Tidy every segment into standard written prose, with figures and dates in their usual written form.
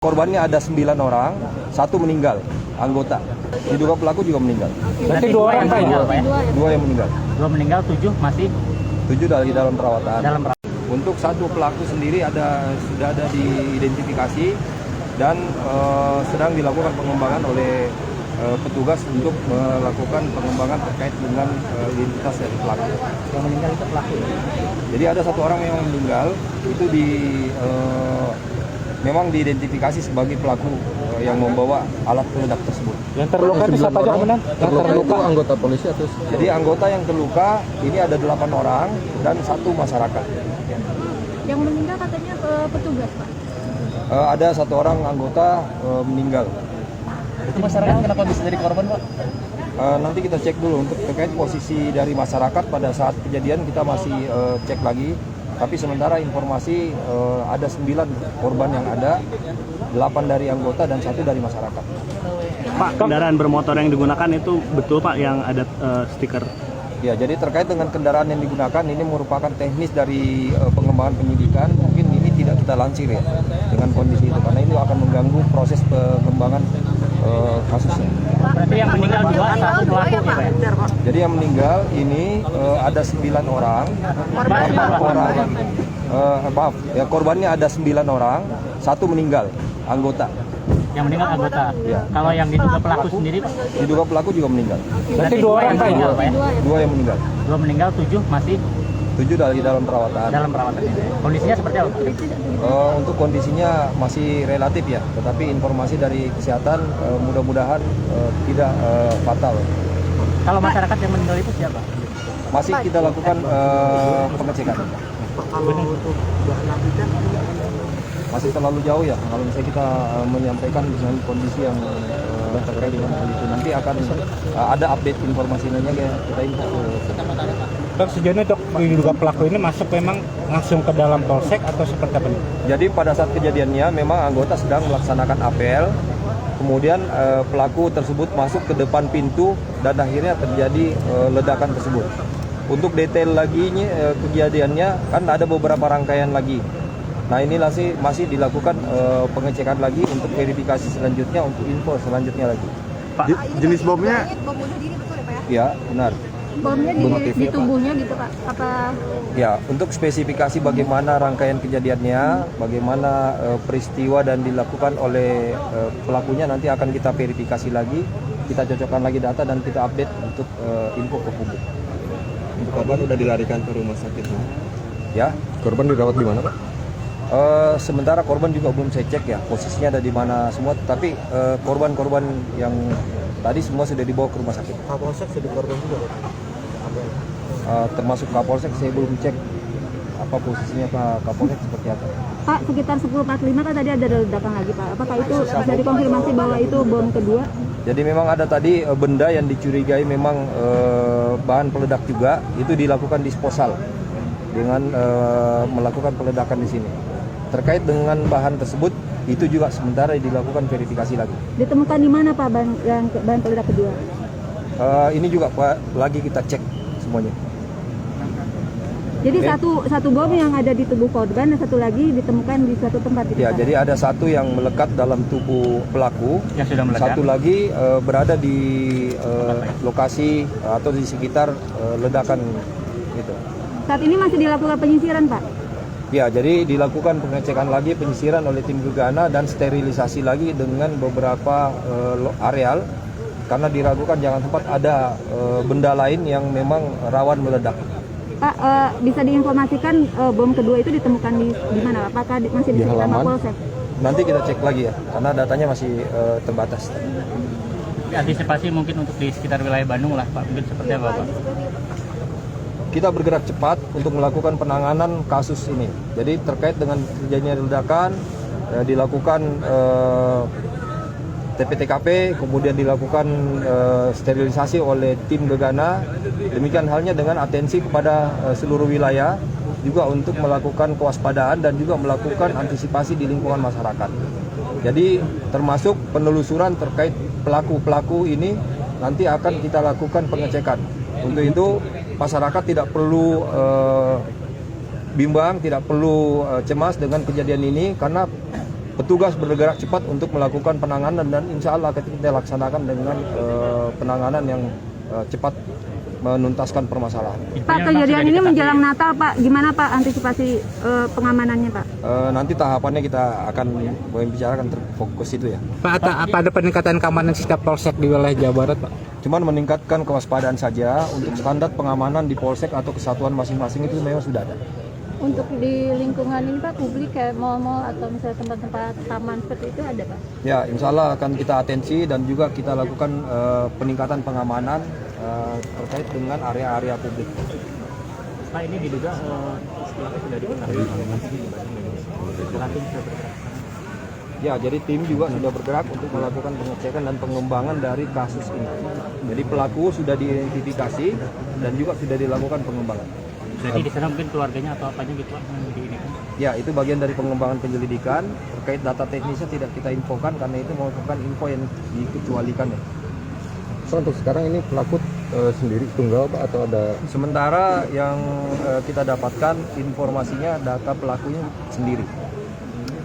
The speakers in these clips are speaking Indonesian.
Korbannya ada 9 orang, 1 meninggal, anggota. Diduga pelaku juga meninggal. Berarti 2 orang Pak ya? Dua yang meninggal. 2 meninggal, 7 masih 7 lagi dalam perawatan. dalam perawatan. Untuk 1 pelaku sendiri sudah ada diidentifikasi dan sedang dilakukan pengembangan oleh petugas untuk melakukan pengembangan terkait dengan identitas dari pelaku. Yang meninggal itu pelaku. Jadi ada 1 orang yang meninggal itu memang diidentifikasi sebagai pelaku yang membawa alat peledak tersebut. Yang terluka di siapa aja Komandan? Yang terluka anggota polisi atau? Jadi anggota yang terluka ini ada 8 orang dan 1 masyarakat. Yang meninggal katanya petugas, Pak. Ada 1 orang anggota meninggal. Itu masyarakat kenapa bisa jadi korban, Pak? Nanti kita cek dulu untuk terkait posisi dari masyarakat pada saat kejadian kita masih cek lagi. Tapi sementara informasi ada 9 korban yang ada, 8 dari anggota dan 1 dari masyarakat. Pak, kendaraan bermotor yang digunakan itu betul Pak yang ada stiker? Ya, jadi terkait dengan kendaraan yang digunakan ini merupakan teknis dari pengembangan penyidikan. Mungkin ini tidak kita lansir ya dengan kondisi itu karena ini akan mengganggu proses pengembangan kasusnya. Berarti yang meninggal 2, 1 pelaku ya, Pak? Jadi yang meninggal ini ada 9 orang. Maaf, ya korbannya ada 9 orang, 1 meninggal, anggota. Yang meninggal anggota. Ya. Kalau yang diduga pelaku sendiri, Pak? Diduga pelaku juga meninggal. Berarti 2 orang meninggal, Pak ya? 2 yang meninggal. 2 meninggal, 7 masih 7 lagi dalam perawatan. dalam perawatan ini. Kondisinya seperti apa, Pak? Untuk kondisinya masih relatif ya, tetapi informasi dari kesehatan mudah-mudahan tidak fatal. Kalau masyarakat yang meninggal itu siapa? Masih kita lakukan pengecekan. Masih terlalu jauh ya, kalau misalnya kita menyampaikan dengan kondisi yang terkait dengan hal itu. Nanti akan ada update informasinya kita info. Dok, sejauh ini dok, diduga pelaku ini masuk memang langsung ke dalam polsek atau seperti apa nih? Jadi pada saat kejadiannya memang anggota sedang melaksanakan apel, kemudian pelaku tersebut masuk ke depan pintu dan akhirnya terjadi ledakan tersebut. Untuk detail lagi kejadiannya kan ada beberapa rangkaian lagi. Nah ini masih dilakukan pengecekan lagi untuk verifikasi selanjutnya untuk info selanjutnya lagi. Pak, jenis bomnya? Bom bunuh diri betul ya, Pak ya? Ya benar. Bomnya di tubuhnya gitu, Pak. Apa Ya, untuk spesifikasi bagaimana rangkaian kejadiannya, bagaimana peristiwa dan dilakukan oleh pelakunya nanti akan kita verifikasi lagi, kita cocokkan lagi data dan kita update untuk info ke publik. Untuk korban sudah dilarikan ke rumah sakit. Ya, Korban dirawat di mana, Pak? sementara korban juga belum saya cek ya posisinya ada di mana semua, tapi korban-korban yang tadi semua sudah dibawa ke rumah sakit. Kapolsek sudah korban juga, Pak? Termasuk Kapolsek saya belum cek apa posisinya Pak Kapolsek seperti apa. Pak, sekitar 10.45 kan tadi ada ledakan lagi, Pak. Apakah itu bisa dikonfirmasi bahwa itu bom kedua? Jadi memang ada tadi benda yang dicurigai memang bahan peledak juga, itu dilakukan disposal dengan melakukan peledakan di sini. Terkait dengan bahan tersebut, itu juga sementara dilakukan verifikasi lagi. Ditemukan di mana, Pak, bahan peledak kedua? Ini juga Pak, lagi kita cek semuanya. Jadi satu bom yang ada di tubuh korban dan satu lagi ditemukan di suatu tempat gitu, Ya, Pak? jadi ada 1 yang melekat dalam tubuh pelaku, Yang sudah meledak. 1 lagi berada di lokasi atau di sekitar ledakan gitu. Saat ini masih dilakukan penyisiran, Pak? Ya, jadi dilakukan pengecekan lagi, penyisiran oleh tim gegana dan sterilisasi lagi dengan beberapa areal karena diragukan jangan sempat ada benda lain yang memang rawan meledak. Pak, bisa diinformasikan bom kedua itu ditemukan di mana? Apakah masih di sekitar Mapolsek? Nanti kita cek lagi ya, karena datanya masih terbatas. Antisipasi mungkin untuk di sekitar wilayah Bandung lah, Pak. Mungkin seperti apa, Pak? Kita bergerak cepat untuk melakukan penanganan kasus ini. Jadi terkait dengan terjadinya ledakan, dilakukan TP-TKP, kemudian dilakukan sterilisasi oleh tim gegana. Demikian halnya dengan atensi kepada seluruh wilayah, juga untuk melakukan kewaspadaan dan juga melakukan antisipasi di lingkungan masyarakat. Jadi termasuk penelusuran terkait pelaku-pelaku ini nanti akan kita lakukan pengecekan. Untuk itu masyarakat tidak perlu bimbang, tidak perlu cemas dengan kejadian ini karena petugas bergerak cepat untuk melakukan penanganan dan insya Allah kita laksanakan dengan penanganan yang cepat menuntaskan permasalahan. Pak, kejadian ini menjelang Natal, Pak. Gimana Pak antisipasi pengamanannya, Pak? Nanti tahapannya kita akan membicarakan terfokus itu ya. Pak, apa ada peningkatan keamanan setiap polsek di wilayah Jawa Barat, Pak? Cuman meningkatkan kewaspadaan saja. Untuk standar pengamanan di polsek atau kesatuan masing-masing itu memang sudah ada. Untuk di lingkungan ini Pak, publik kayak mal-mal atau misalnya tempat-tempat taman seperti itu ada Pak? Ya, insya Allah akan kita atensi dan juga kita lakukan peningkatan pengamanan terkait dengan area-area publik. Pak, ini diduga pelaku sudah diketahui. Nanti bisa bergerak. Ya, jadi tim juga sudah bergerak untuk melakukan pengecekan dan pengembangan dari kasus ini. Jadi pelaku sudah diidentifikasi dan juga sudah dilakukan pengembangan. Jadi di sana mungkin keluarganya atau apanya gitu Pak yang di ini kan? Ya, itu bagian dari pengembangan penyelidikan. Terkait data teknisnya tidak kita infokan karena itu merupakan info yang dikecualikan ya. So, untuk sekarang ini pelaku sendiri tunggal Pak atau ada? Sementara yang kita dapatkan informasinya data pelakunya sendiri.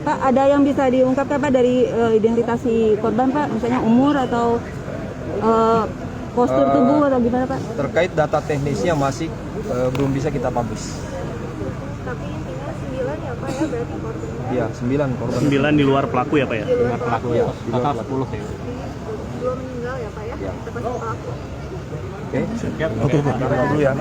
Pak, ada yang bisa diungkapkan Pak dari identitas si korban Pak? Misalnya umur atau postur tubuh atau gimana Pak? Terkait data teknisnya masih belum bisa kita publish. Tapi intinya 9 ya Pak ya, berarti korban. Ya, 9 korban. 9 di luar pelaku ya Pak ya? Ya, di luar pelaku. 10 ya. 2 meninggal ya Pak ya? Ya. Termasuk pelaku. Oke. Siap. Oke, dulu ya.